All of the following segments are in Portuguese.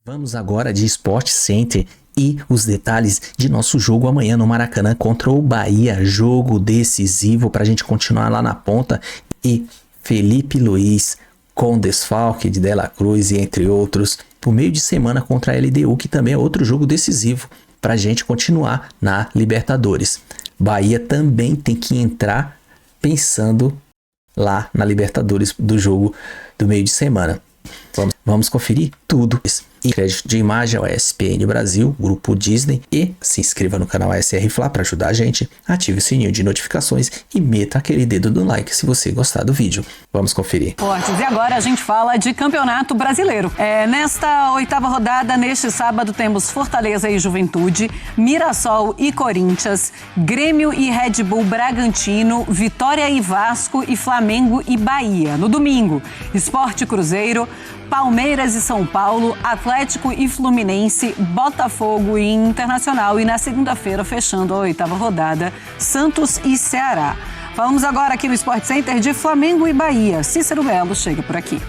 Vamos agora de Sport Center e os detalhes de nosso jogo amanhã no Maracanã contra o Bahia. Jogo decisivo para a gente continuar lá na ponta. E Felipe Luiz com desfalque de Dela Cruz e entre outros. Por meio de semana contra a LDU, que também é outro jogo decisivo para a gente continuar na Libertadores. Bahia também tem que entrar pensando lá na Libertadores do jogo do meio de semana. Vamos conferir tudo. E crédito de imagem ao ESPN Brasil, Grupo Disney, e se inscreva no canal ASR Fla para ajudar a gente, ative o sininho de notificações e meta aquele dedo no like se você gostar do vídeo. Vamos conferir. E agora a gente fala de Campeonato Brasileiro. Nesta 8ª rodada, neste sábado, temos Fortaleza e Juventude, Mirassol e Corinthians, Grêmio e Red Bull Bragantino, Vitória e Vasco e Flamengo e Bahia. No domingo, Sport e Cruzeiro, Palmeiras e São Paulo, Atlético e Fluminense, Botafogo e Internacional. E na segunda-feira, fechando a 8ª rodada, Santos e Ceará. Falamos agora aqui no Sport Center de Flamengo e Bahia. Cícero Melo chega por aqui.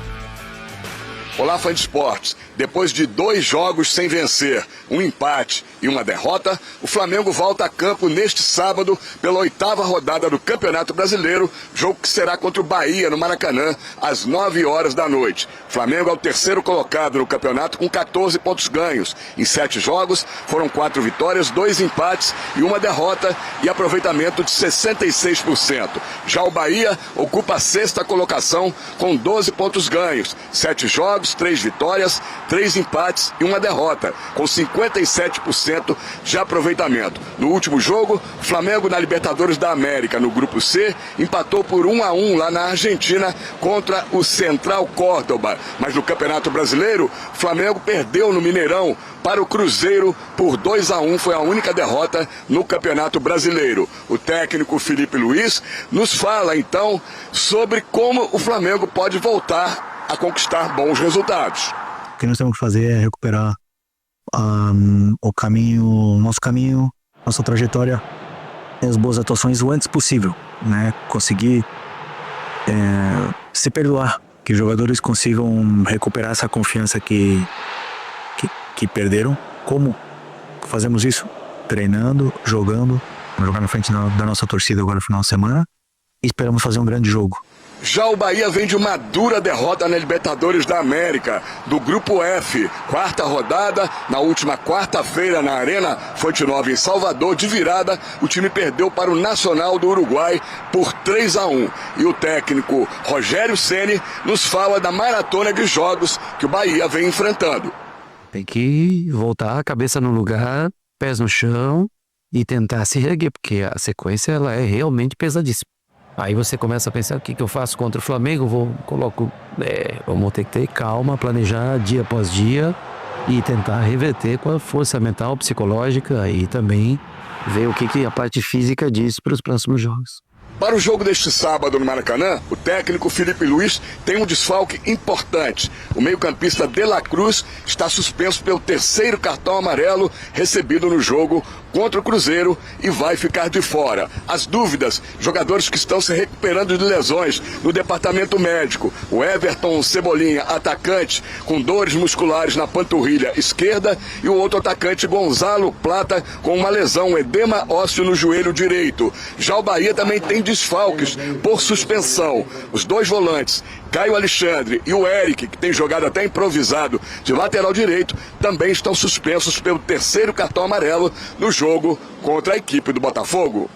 Olá, fã de esportes. Depois de 2 jogos sem vencer, um empate e uma derrota, o Flamengo volta a campo neste sábado pela 8ª rodada do Campeonato Brasileiro, jogo que será contra o Bahia no Maracanã, às 9 horas da noite. O Flamengo é o 3º colocado no campeonato com 14 pontos ganhos. Em 7 jogos, foram 4 vitórias, 2 empates e uma derrota e aproveitamento de 66%. Já o Bahia ocupa a 6ª colocação com 12 pontos ganhos, 7 jogos, 3 vitórias, 3 empates e uma derrota, com 57% de aproveitamento. No último jogo, o Flamengo na Libertadores da América, no Grupo C, empatou por 1-1 lá na Argentina contra o Central Córdoba. Mas no Campeonato Brasileiro, o Flamengo perdeu no Mineirão para o Cruzeiro por 2-1, foi a única derrota no Campeonato Brasileiro. O técnico Felipe Luiz nos fala então sobre como o Flamengo pode voltar a conquistar bons resultados. O que nós temos que fazer é recuperar o caminho, nosso caminho, nossa trajetória, as boas atuações o antes possível, né? Conseguir se perdoar, que os jogadores consigam recuperar essa confiança que perderam. Como fazemos isso? Treinando, jogando, vamos jogar na frente da nossa torcida agora no final de semana e esperamos fazer um grande jogo. Já o Bahia vem de uma dura derrota na Libertadores da América, do Grupo F, 4ª rodada, na última quarta-feira na Arena Fonte Nova em Salvador, de virada, o time perdeu para o Nacional do Uruguai por 3-1. E o técnico Rogério Ceni nos fala da maratona de jogos que o Bahia vem enfrentando. Tem que voltar a cabeça no lugar, pés no chão e tentar se reerguer, porque a sequência ela é realmente pesadíssima. Aí você começa a pensar, o que eu faço contra o Flamengo? Vamos ter que ter calma, planejar dia após dia e tentar reverter com a força mental, psicológica e também ver o que a parte física diz para os próximos jogos. Para o jogo deste sábado no Maracanã, o técnico Felipe Luiz tem um desfalque importante. O meio-campista Dela Cruz está suspenso pelo 3º cartão amarelo recebido no jogo contra o Cruzeiro e vai ficar de fora. As dúvidas, jogadores que estão se recuperando de lesões no departamento médico. O Everton Cebolinha, atacante, com dores musculares na panturrilha esquerda, e o outro atacante, Gonzalo Plata, com uma lesão, um edema ósseo no joelho direito. Já o Bahia também tem desfalques por suspensão. Os 2 volantes, Caio Alexandre e o Eric, que tem jogado até improvisado de lateral direito, também estão suspensos pelo 3º cartão amarelo no jogo contra a equipe do Botafogo.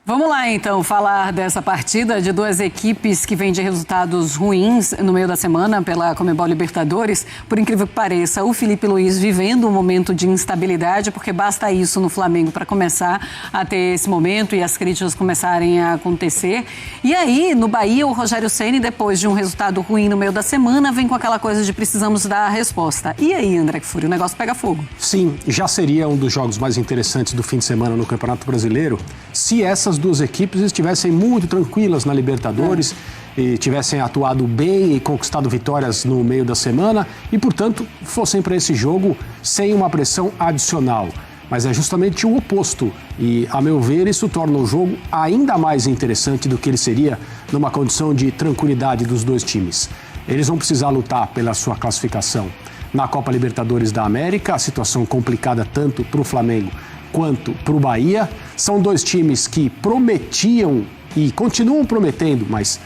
Vamos lá, então, falar dessa partida de 2 equipes que vêm de resultados ruins no meio da semana pela Conmebol Libertadores. Por incrível que pareça, o Felipe Luiz vivendo um momento de instabilidade, porque basta isso no Flamengo para começar a ter esse momento e as críticas começarem a acontecer. E aí, no Bahia, o Rogério Ceni, depois de um resultado ruim no meio da semana, vem com aquela coisa de precisamos dar a resposta. E aí, André Kfouri, o negócio pega fogo. Sim, já seria um dos jogos mais interessantes do fim de semana no Campeonato Brasileiro se essas 2 equipes estivessem muito tranquilas na Libertadores e tivessem atuado bem e conquistado vitórias no meio da semana e, portanto, fossem para esse jogo sem uma pressão adicional. Mas é justamente o oposto e, a meu ver, isso torna o jogo ainda mais interessante do que ele seria numa condição de tranquilidade dos 2 times. Eles vão precisar lutar pela sua classificação. na Copa Libertadores da América, a situação complicada tanto para o Flamengo quanto para o Bahia. São dois times que prometiam e continuam prometendo, mas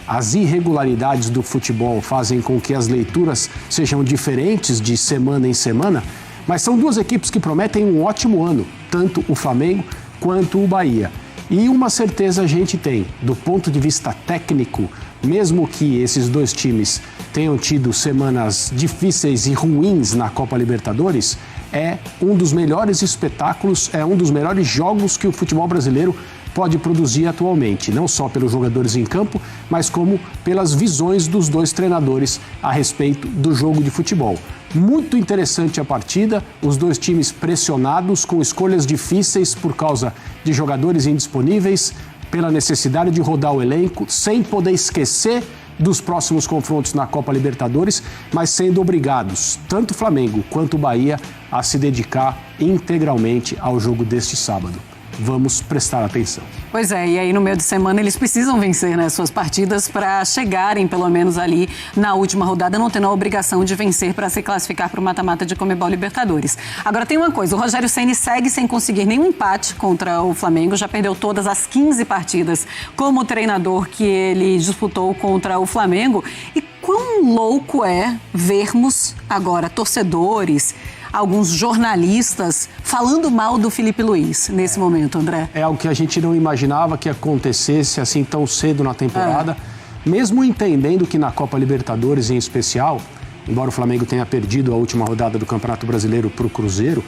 as irregularidades do futebol fazem com que as leituras sejam diferentes de semana em semana, mas são duas equipes que prometem um ótimo ano, tanto o Flamengo quanto o Bahia. E uma certeza a gente tem, do ponto de vista técnico, mesmo que esses dois times tenham tido semanas difíceis e ruins na Copa Libertadores, é um dos melhores espetáculos, é um dos melhores jogos que o futebol brasileiro pode produzir atualmente, não só pelos jogadores em campo, mas como pelas visões dos dois treinadores a respeito do jogo de futebol. Muito interessante a partida, os dois times pressionados, com escolhas difíceis por causa de jogadores indisponíveis, pela necessidade de rodar o elenco, sem poder esquecer dos próximos confrontos na Copa Libertadores, mas sendo obrigados, tanto o Flamengo quanto o Bahia, a se dedicar integralmente ao jogo deste sábado. Vamos prestar atenção. Pois é, e aí no meio de semana eles precisam vencer, né, suas partidas para chegarem pelo menos ali na última rodada, não tendo a obrigação de vencer para se classificar para o mata-mata de Conmebol Libertadores. Agora tem uma coisa, o Rogério Ceni segue sem conseguir nenhum empate contra o Flamengo, já perdeu todas as 15 partidas como treinador que ele disputou contra o Flamengo. E quão louco é vermos agora torcedores, alguns jornalistas falando mal do Felipe Luiz nesse momento, André? É algo que a gente não imaginava que acontecesse assim tão cedo na temporada, mesmo entendendo que na Copa Libertadores em especial, embora o Flamengo tenha perdido a última rodada do Campeonato Brasileiro para o Cruzeiro,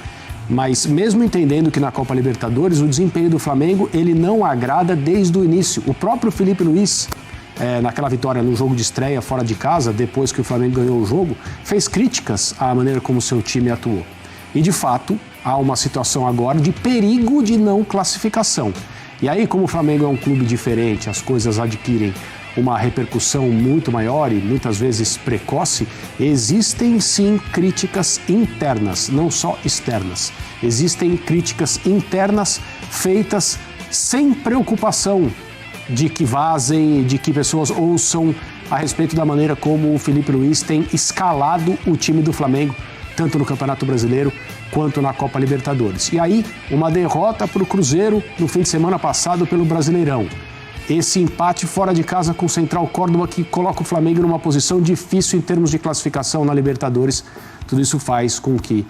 mas mesmo entendendo que na Copa Libertadores o desempenho do Flamengo ele não agrada desde o início. O próprio Felipe Luiz, naquela vitória no jogo de estreia fora de casa, depois que o Flamengo ganhou o jogo, fez críticas à maneira como o seu time atuou. E, de fato, há uma situação agora de perigo de não classificação. E aí, como o Flamengo é um clube diferente, as coisas adquirem uma repercussão muito maior e muitas vezes precoce, existem sim críticas internas, não só externas. Existem críticas internas feitas sem preocupação de que vazem, de que pessoas ouçam a respeito da maneira como o Felipe Luiz tem escalado o time do Flamengo, tanto no Campeonato Brasileiro quanto na Copa Libertadores. E aí, uma derrota para o Cruzeiro no fim de semana passado pelo Brasileirão. Esse empate fora de casa com o Central Córdoba, que coloca o Flamengo numa posição difícil em termos de classificação na Libertadores. Tudo isso faz com que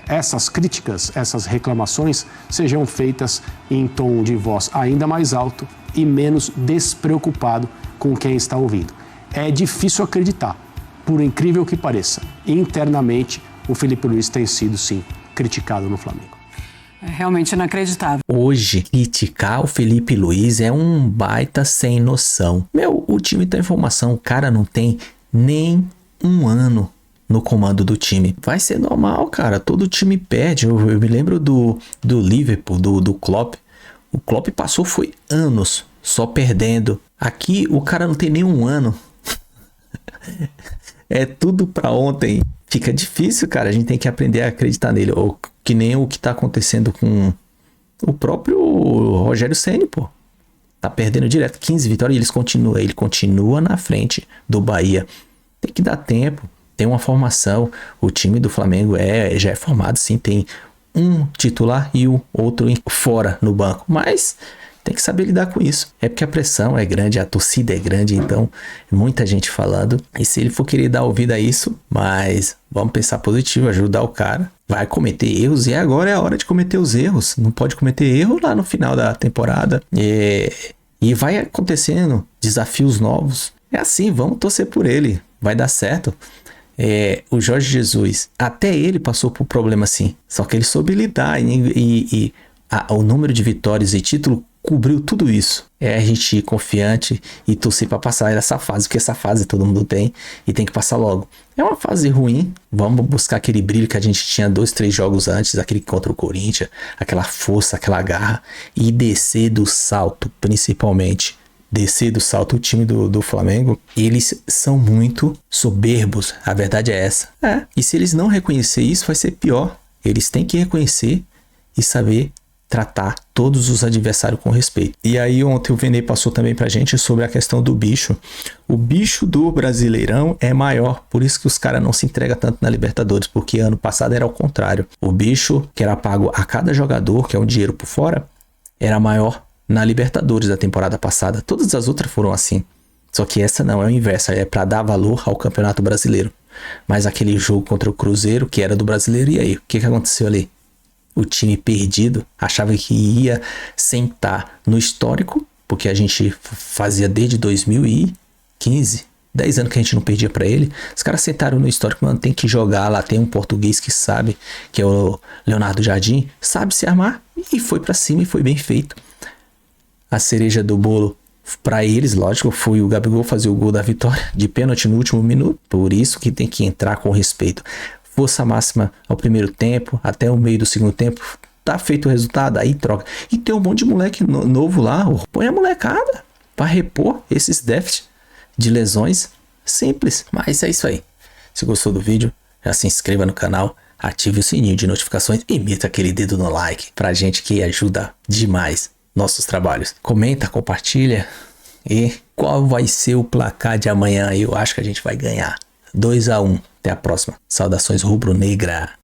essas críticas, essas reclamações sejam feitas em tom de voz ainda mais alto e menos despreocupado com quem está ouvindo. É difícil acreditar, por incrível que pareça, internamente o Felipe Luiz tem sido, sim, criticado no Flamengo. É realmente inacreditável. Hoje, criticar o Felipe Luiz é um baita sem noção. O time tá em formação, o cara não tem nem um ano no comando do time. Vai ser normal, cara, todo time perde. Eu me lembro do Liverpool, do Klopp. O Klopp passou, foi anos só perdendo. Aqui o cara não tem nem um ano. É tudo pra ontem. Fica difícil, cara. A gente tem que aprender a acreditar nele. Ou que nem o que tá acontecendo com o próprio Rogério Ceni, pô. Tá perdendo direto 15 vitórias e ele continua na frente do Bahia. Tem que dar tempo. Tem uma formação. O time do Flamengo já é formado, sim. Tem um titular e o outro fora no banco. Mas tem que saber lidar com isso. É porque a pressão é grande, a torcida é grande, então muita gente falando. E se ele for querer dar ouvido a isso, mas vamos pensar positivo, ajudar o cara. Vai cometer erros e agora é a hora de cometer os erros. Não pode cometer erro lá no final da temporada. E vai acontecendo desafios novos. É assim, vamos torcer por ele. Vai dar certo. O Jorge Jesus, até ele passou por problema assim. Só que ele soube lidar e o número de vitórias e título cobriu tudo isso. A gente ir confiante e torcer para passar dessa fase, porque essa fase todo mundo tem e tem que passar logo. É uma fase ruim, vamos buscar aquele brilho que a gente tinha 2-3 jogos antes, aquele contra o Corinthians, aquela força, aquela garra e descer do salto, principalmente. Descer do salto, o time do Flamengo, eles são muito soberbos, a verdade é essa. E se eles não reconhecerem isso, vai ser pior. Eles têm que reconhecer e saber tratar todos os adversários com respeito. E aí ontem o Venê passou também pra gente sobre a questão do bicho. O bicho do Brasileirão é maior, por isso que os caras não se entregam tanto na Libertadores, porque ano passado era ao contrário. O bicho que era pago a cada jogador, que é um dinheiro por fora, era maior na Libertadores da temporada passada. Todas as outras foram assim. Só que essa não, é o inverso, é para dar valor ao Campeonato Brasileiro. Mas aquele jogo contra o Cruzeiro, que era do Brasileiro, e aí? O que aconteceu ali? O time perdido achava que ia sentar no histórico, porque a gente fazia desde 2015, 10 anos que a gente não perdia para ele. Os caras sentaram no histórico, mano, tem que jogar lá, tem um português que sabe, que é o Leonardo Jardim, sabe se armar, e foi para cima e foi bem feito. A cereja do bolo para eles, lógico, foi o Gabigol fazer o gol da vitória de pênalti no último minuto, por isso que tem que entrar com respeito. Força máxima ao primeiro tempo, até o meio do segundo tempo, tá feito o resultado, aí troca. E tem um monte de moleque novo lá, põe a molecada para repor esses déficits de lesões simples. Mas é isso aí. Se gostou do vídeo, já se inscreva no canal, ative o sininho de notificações e meta aquele dedo no like pra gente que ajuda demais nossos trabalhos. Comenta, compartilha. E qual vai ser o placar de amanhã? Eu acho que a gente vai ganhar 2-1. Até a próxima. Saudações rubro-negra.